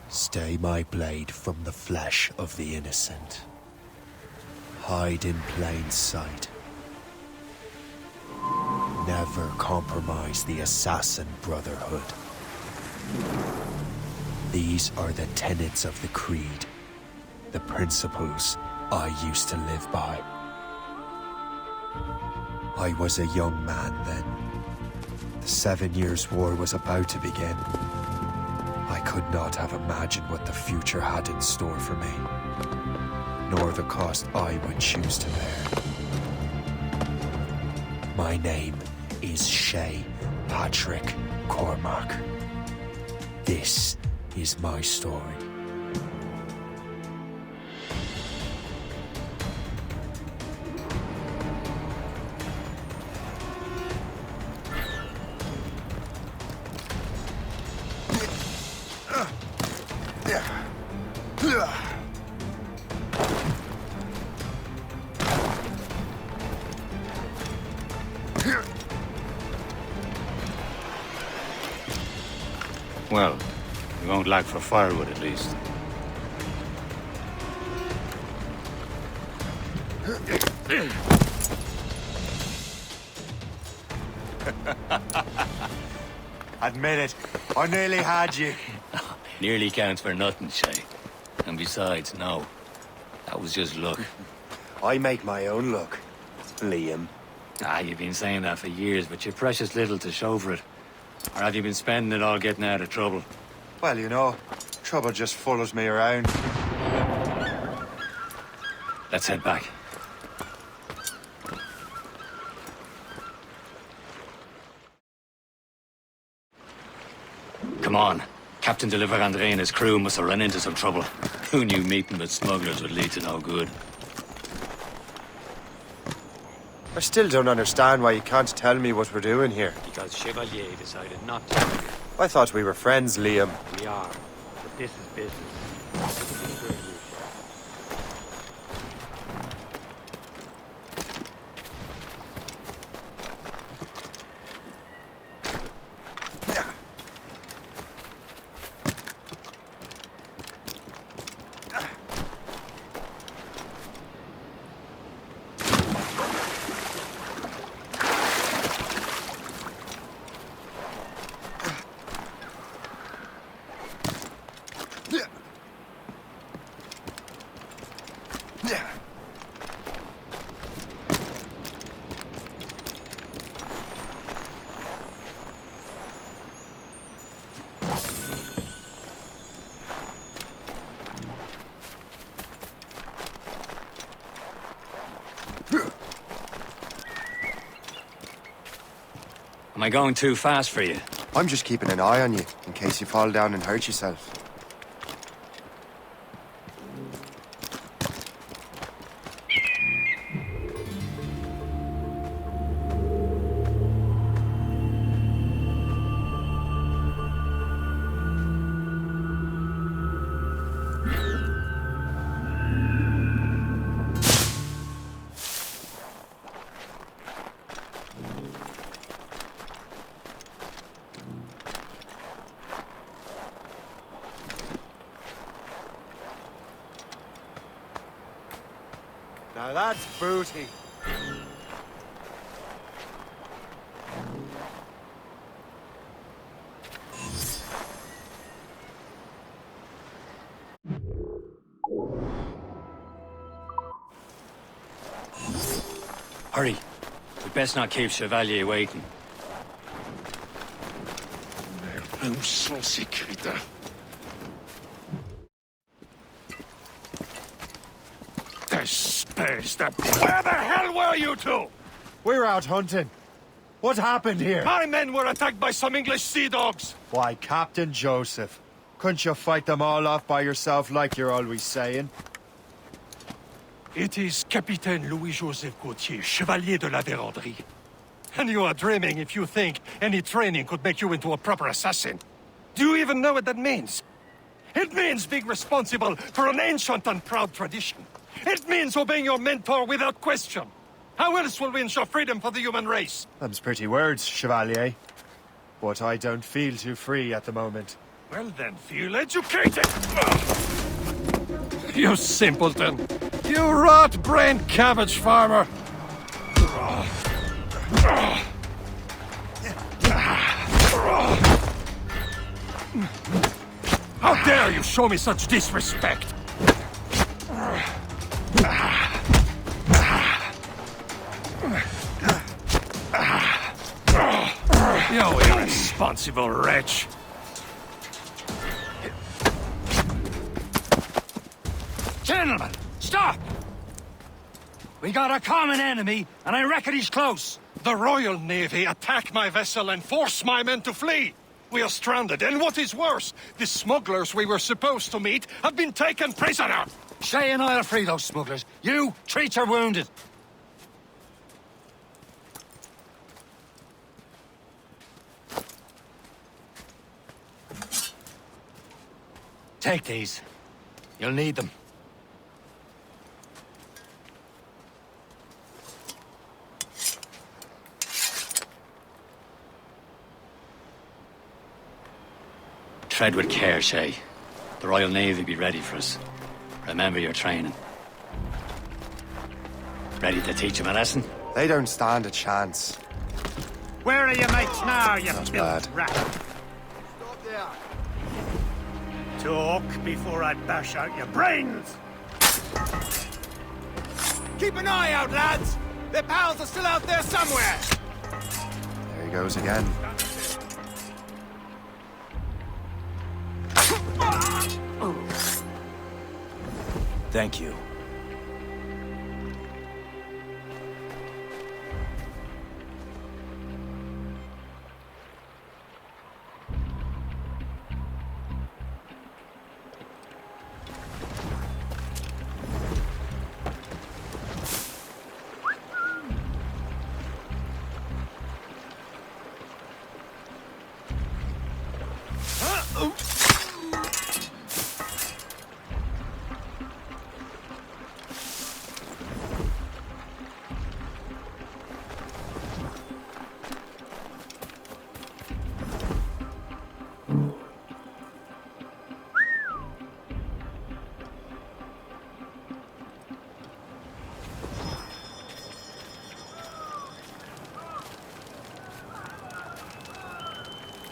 Stay my blade from the flesh of the innocent. Hide in plain sight. Never compromise the Assassin Brotherhood. These are the tenets of the Creed, the principles I used to live by. I was a young man then. The 7 Years' War was about to begin. I could not have imagined what the future had in store for me, nor the cost I would choose to bear. My name is Shay Patrick Cormac. This is my story. Well, you won't lack for firewood at least. Admit it, I nearly had you. Nearly counts for nothing, Shay. And besides, no. That was just luck. I make my own luck, Liam. You've been saying that for years, but you've precious little to show for it. Or have you been spending it all getting out of trouble? Well, you know, trouble just follows me around. Let's head back. Come on. Captain Deliver André and his crew must have run into some trouble. Who knew meeting with smugglers would lead to no good? I still don't understand why you can't tell me what we're doing here. Because Chevalier decided not to. I thought we were friends, Liam. We are. But this is business. Am I going too fast for you? I'm just keeping an eye on you, in case you fall down and hurt yourself. Now that's booty. Hurry. We'd best not keep Chevalier waiting. Où sont ces crétins? Where the hell were you two? We're out hunting. What happened here? My men were attacked by some English sea dogs. Why, Captain Joseph. Couldn't you fight them all off by yourself like you're always saying? It is Capitaine Louis-Joseph Gauthier, Chevalier de la Vérendrye. And you are dreaming if you think any training could make you into a proper assassin. Do you even know what that means? It means being responsible for an ancient and proud tradition. It means obeying your mentor without question. How else will we ensure freedom for the human race? Them's pretty words, Chevalier. But I don't feel too free at the moment. Well then, feel educated! You simpleton! You rot-brained cabbage farmer! How dare you show me such disrespect! You irresponsible wretch! Gentlemen, stop! We got a common enemy, and I reckon he's close. The Royal Navy attack my vessel and force my men to flee! We are stranded, and what is worse, the smugglers we were supposed to meet have been taken prisoner! Shay and I'll free those smugglers. You, treat your wounded. Take these. You'll need them. Tread with care, Shay. The Royal Navy be ready for us. Remember your training. Ready to teach them a lesson? They don't stand a chance. Where are your mates now, you Not filth bad. rat? Stop there. Talk before I bash out your brains! Keep an eye out, lads! Their pals are still out there somewhere! There he goes again. Thank you.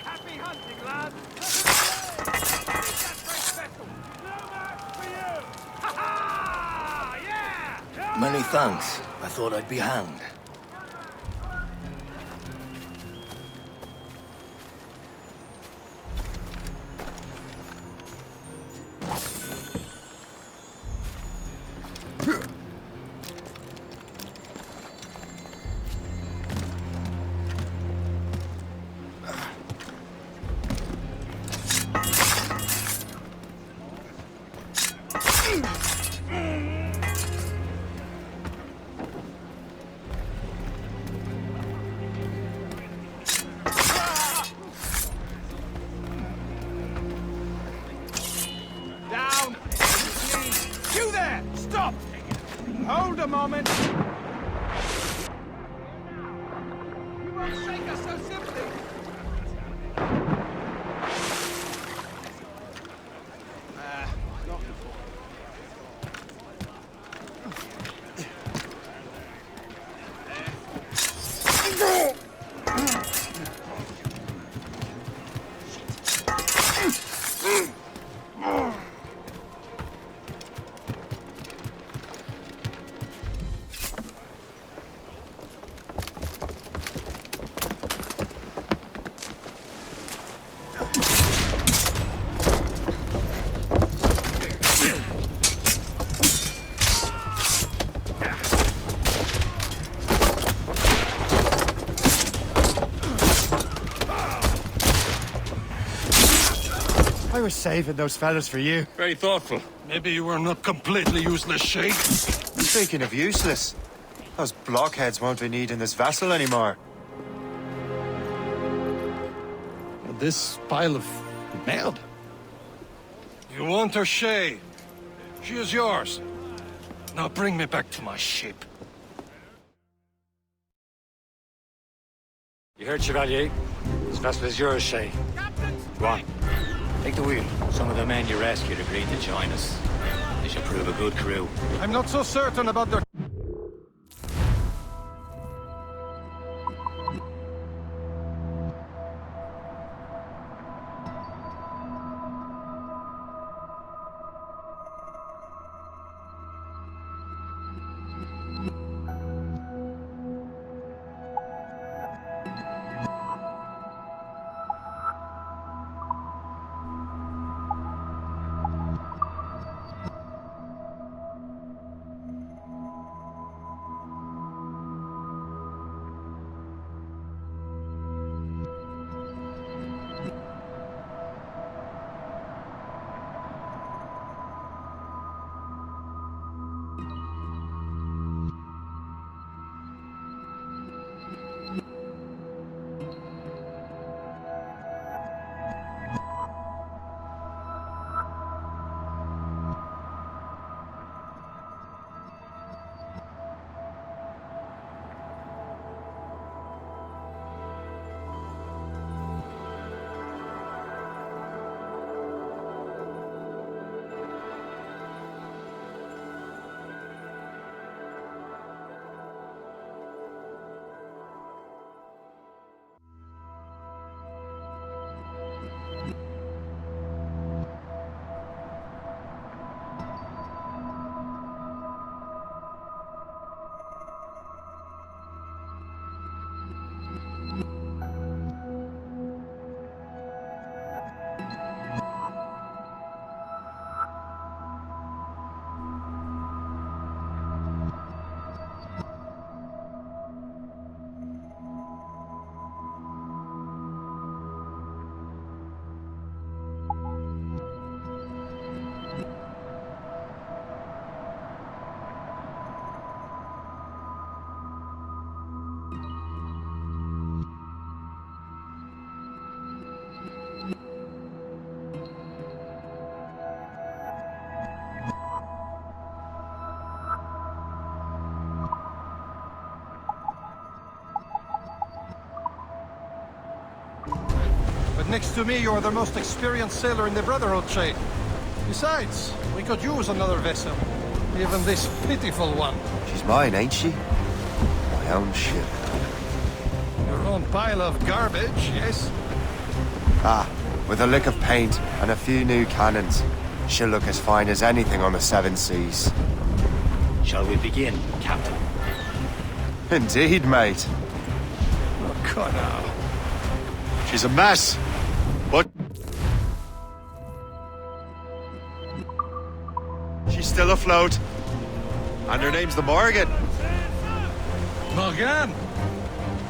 Happy hunting, lads! Many thanks. I thought I'd be hanged. Down! You there! Stop! Hold a moment! You won't shake us so simply! Not before. I was saving those fellas for you. Very thoughtful. Maybe you were not completely useless, Shay. Speaking of useless, those blockheads won't be needing this vessel anymore. This pile of mail. You want her, Shay? She is yours. Now bring me back to my ship. You heard, Chevalier? This vessel is yours, Shay. Go on. Take the wheel. Some of the men you rescued agreed to join us. They should prove a good crew. I'm not so certain about their... But next to me, you're the most experienced sailor in the Brotherhood chain. Besides, we could use another vessel. Even this pitiful one. She's mine, ain't she? My own ship. Your own pile of garbage, yes? Ah, with a lick of paint and a few new cannons, she'll look as fine as anything on the seven seas. Shall we begin, Captain? Indeed, mate. Oh, God, now. She's a mess, but... she's still afloat. And her name's the Morgan. Morgan?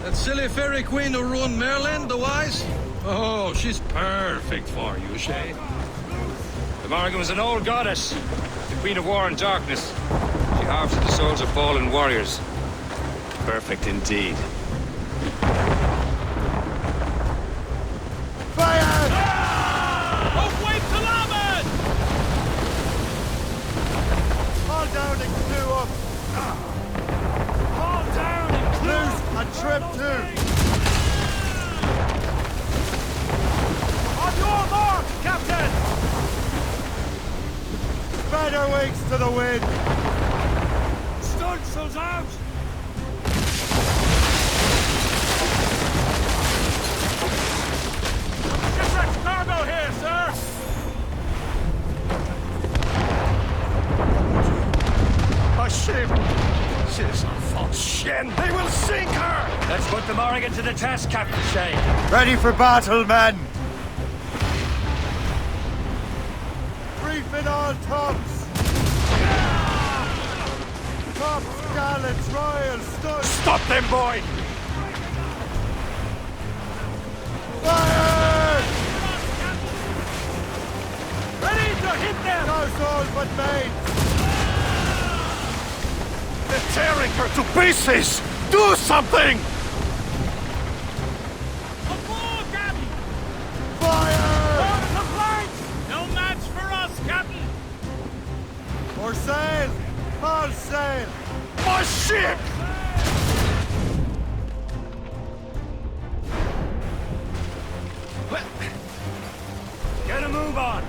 That silly fairy queen who ruined Merlin, the Wise? Oh, she's perfect for you, Shay. The Morgan was an old goddess, the Queen of War and Darkness. She harvested the souls of fallen warriors. Perfect indeed. Trip two. On your mark, Captain! Spread her wings to the wind. Stunsails out! Shipwreck's cargo here, sir! A ship! She's a false shin! They will sink her! Let's put the Morgan to the test, Captain Shay. Ready for battle, men! Reefing all tops! Tops, gallants, royals, studs! Stop them, boy! Fire! Ready to hit them! No souls but mates! They're tearing her to pieces! Do something! Aboard, Captain! Fire! Over the flanks! No match for us, Captain! For sail! All sail! My ship! Get a move move on!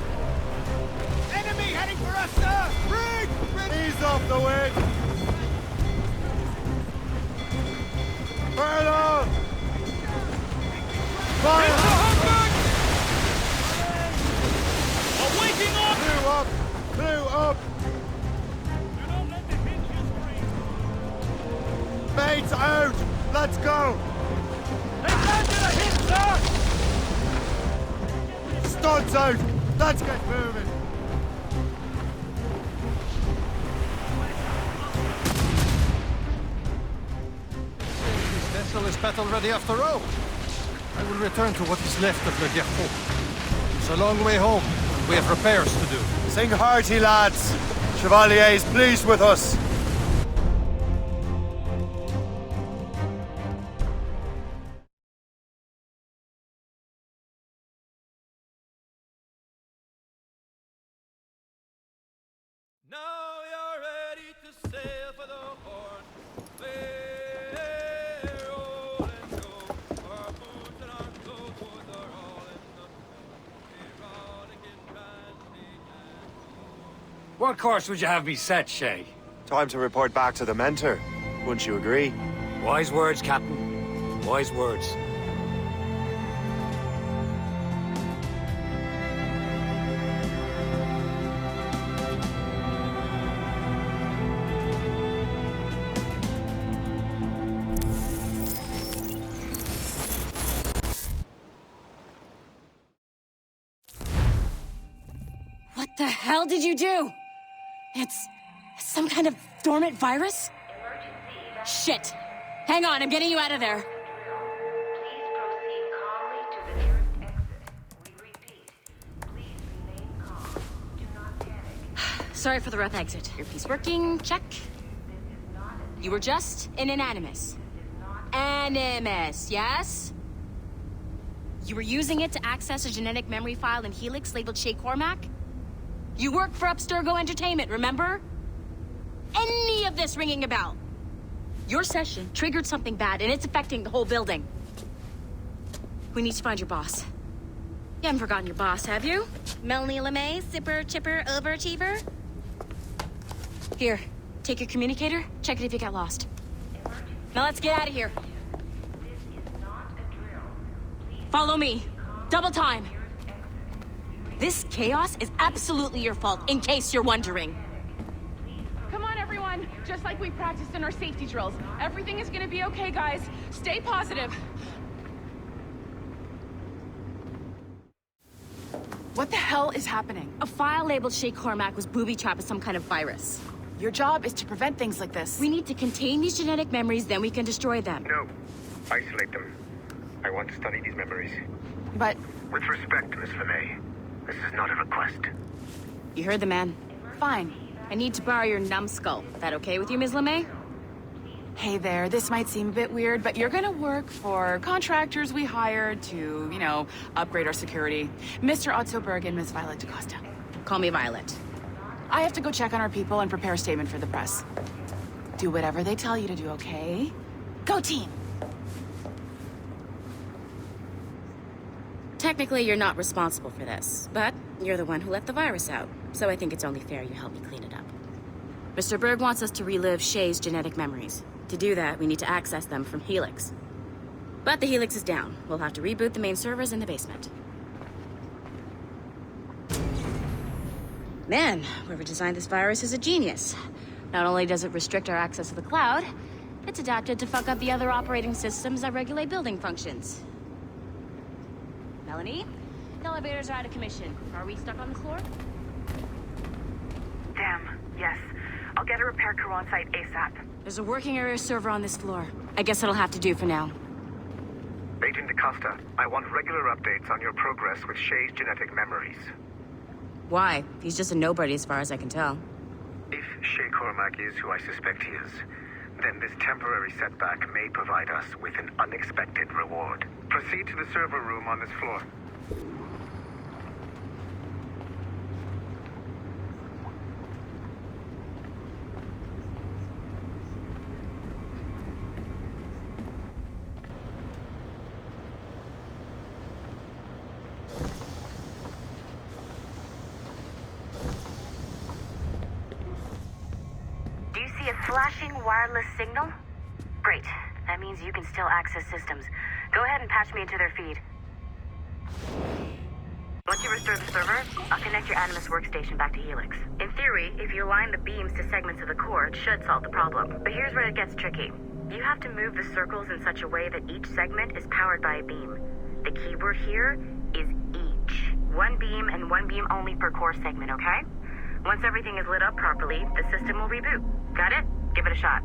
Enemy heading for us, sir! Brig! Ease off the wind! Burn on! Fire! Awaking up! Blew up! Blew up! Do not let the hinges break! Mates out! Let's go! They landed a hit, sir! Studs out! Let's get moving! This vessel is battle-ready after all. I will return to what is left of Le Guerpot. It's a long way home. We have repairs to do. Sing hearty, lads! Chevalier is pleased with us! Now you're ready to sail for the Horn. We're rolling go. Our boots and our clothes are all in the erotic and brandy and What course would you have me set, Shay? Time to report back to the mentor. Wouldn't you agree? Wise words, Captain. Wise words. What the hell did you do? It's some kind of dormant virus? Shit! Hang on, I'm getting you out of there. Please proceed calmly to the nearest exit. We repeat, please remain calm. Do not panic. Sorry for the rough exit. Earpiece working, check. You were just an Animus. Animus, yes? You were using it to access a genetic memory file in Helix labeled Shay Cormac? You work for Abstergo Entertainment, remember? Any of this ringing a bell? Your session triggered something bad, and it's affecting the whole building. We need to find your boss. You haven't forgotten your boss, have you? Melanie LeMay, zipper, chipper, overachiever? Here, take your communicator, check it if you got lost. Now let's get out of here. This is not a drill. Please Follow me. Double time. This chaos is absolutely your fault, in case you're wondering. Come on, everyone. Just like we practiced in our safety drills. Everything is gonna be okay, guys. Stay positive. What the hell is happening? A file labeled Shay Cormac was booby-trapped with some kind of virus. Your job is to prevent things like this. We need to contain these genetic memories, then we can destroy them. No. Isolate them. I want to study these memories. But With respect, Miss LeMay, this is not a request. You heard the man. fine. I need to borrow your numbskull. That okay with you, Ms. LeMay? Hey there, this might seem a bit weird, but you're gonna work for contractors we hired to, upgrade our security. Mr. Otto Berg and Miss Violet DaCosta. Call me Violet. I have to go check on our people and prepare a statement for the press. Do whatever they tell you to do, okay? Go team! Technically, you're not responsible for this, but you're the one who let the virus out, so I think it's only fair you help me clean it up. Mr. Berg wants us to relive Shay's genetic memories. To do that, we need to access them from Helix. But the Helix is down. We'll have to reboot the main servers in the basement. Man, whoever designed this virus is a genius. Not only does it restrict our access to the cloud, it's adapted to fuck up the other operating systems that regulate building functions. Melanie? The elevators are out of commission. Are we stuck on the floor? Damn, yes. I'll get a repair crew on site ASAP. There's a working area server on this floor. I guess it'll have to do for now. Agent DaCosta, I want regular updates on your progress with Shay's genetic memories. Why? He's just a nobody as far as I can tell. If Shay Cormac is who I suspect he is, then this temporary setback may provide us with an unexpected reward. Proceed to the server room on this floor. Flashing wireless signal? Great. That means you can still access systems. Go ahead and patch me into their feed. Once you restore the server, I'll connect your Animus workstation back to Helix. In theory, if you align the beams to segments of the core, it should solve the problem. But here's where it gets tricky. You have to move the circles in such a way that each segment is powered by a beam. The keyword here is each. One beam and one beam only per core segment, okay? Once everything is lit up properly, the system will reboot. Got it? Give it a shot.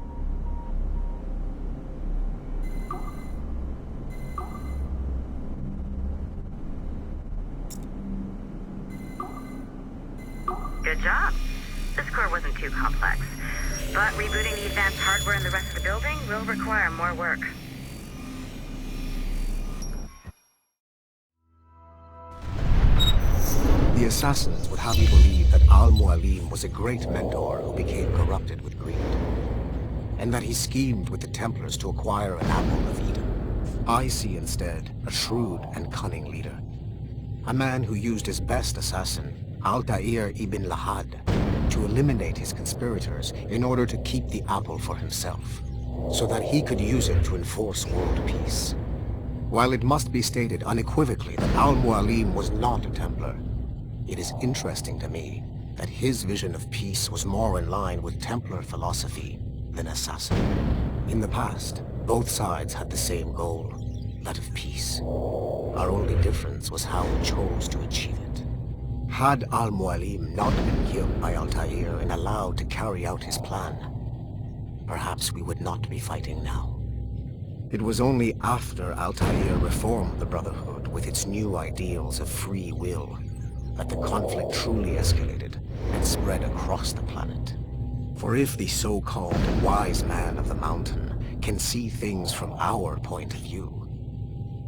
Good job. This core wasn't too complex, but rebooting the advanced hardware in the rest of the building will require more work. The assassins would have you believe that Al-Mualim was a great mentor who became corrupted with greed, and that he schemed with the Templars to acquire an apple of Eden. I see instead a shrewd and cunning leader, a man who used his best assassin, Altair ibn Lahad, to eliminate his conspirators in order to keep the apple for himself, so that he could use it to enforce world peace. While it must be stated unequivocally that Al-Mualim was not a Templar, it is interesting to me that his vision of peace was more in line with Templar philosophy than assassin. In the past, both sides had the same goal, that of peace. Our only difference was how we chose to achieve it. Had Al-Mualim not been killed by Altair and allowed to carry out his plan, perhaps we would not be fighting now. It was only after Altair reformed the Brotherhood with its new ideals of free will that the conflict truly escalated and spread across the planet. For if the so-called wise man of the mountain can see things from our point of view,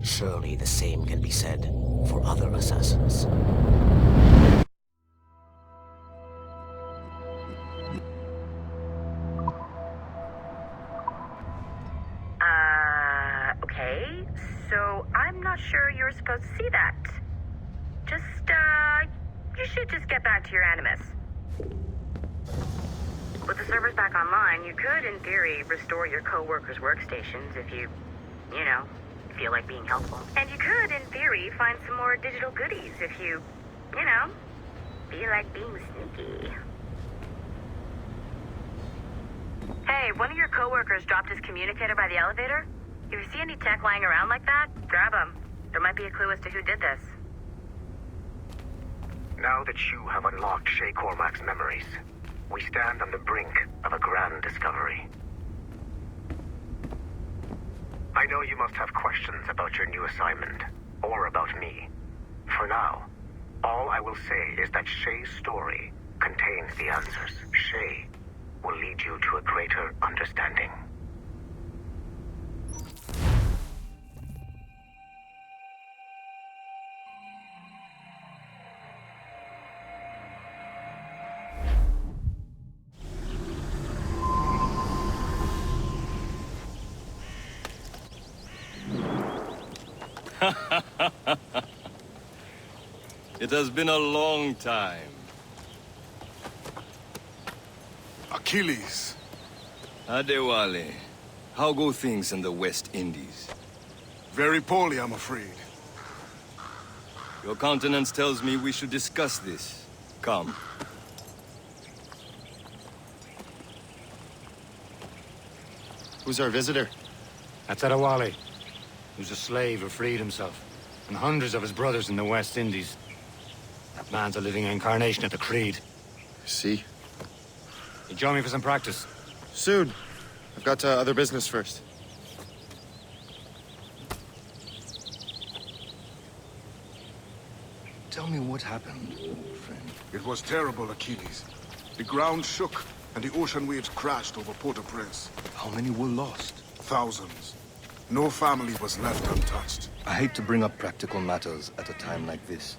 surely the same can be said for other assassins. Okay, so I'm not sure you're supposed to see that. You should just get back to your Animus. With the servers back online, you could, in theory, restore your co-workers' workstations if you feel like being helpful. And you could, in theory, find some more digital goodies if you feel like being sneaky. Hey, one of your co-workers dropped his communicator by the elevator. If you see any tech lying around like that, grab them. There might be a clue as to who did this. Now that you have unlocked Shay Cormac's memories, we stand on the brink of a grand discovery. I know you must have questions about your new assignment, or about me. For now, all I will say is that Shay's story contains the answers. Shay will lead you to a greater understanding. It has been a long time. Achilles. Adewale, how go things in the West Indies? Very poorly, I'm afraid. Your countenance tells me we should discuss this. Come. Who's our visitor? That's Adewale, who's a slave who freed himself, and hundreds of his brothers in the West Indies. That man's a living incarnation of the Creed. See? You join me for some practice? Soon. I've got other business first. Tell me what happened, old friend. It was terrible, Achilles. The ground shook, and the ocean waves crashed over Port-au-Prince. How many were lost? Thousands. No family was left untouched. I hate to bring up practical matters at a time like this.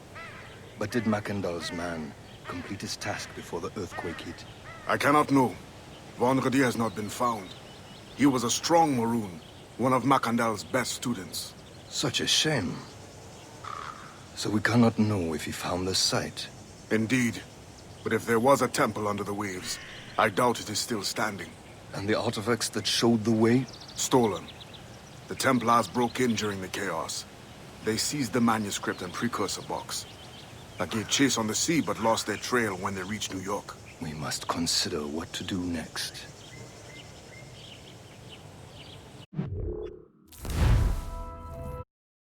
But did Mackandal's man complete his task before the earthquake hit? I cannot know. Vonredi has not been found. He was a strong Maroon, one of Mackandal's best students. Such a shame. So we cannot know if he found the site. Indeed. But if there was a temple under the waves, I doubt it is still standing. And the artifacts that showed the way? Stolen. The Templars broke in during the chaos. They seized the manuscript and precursor box. They gave chase on the sea but lost their trail when they reached New York. We must consider what to do next.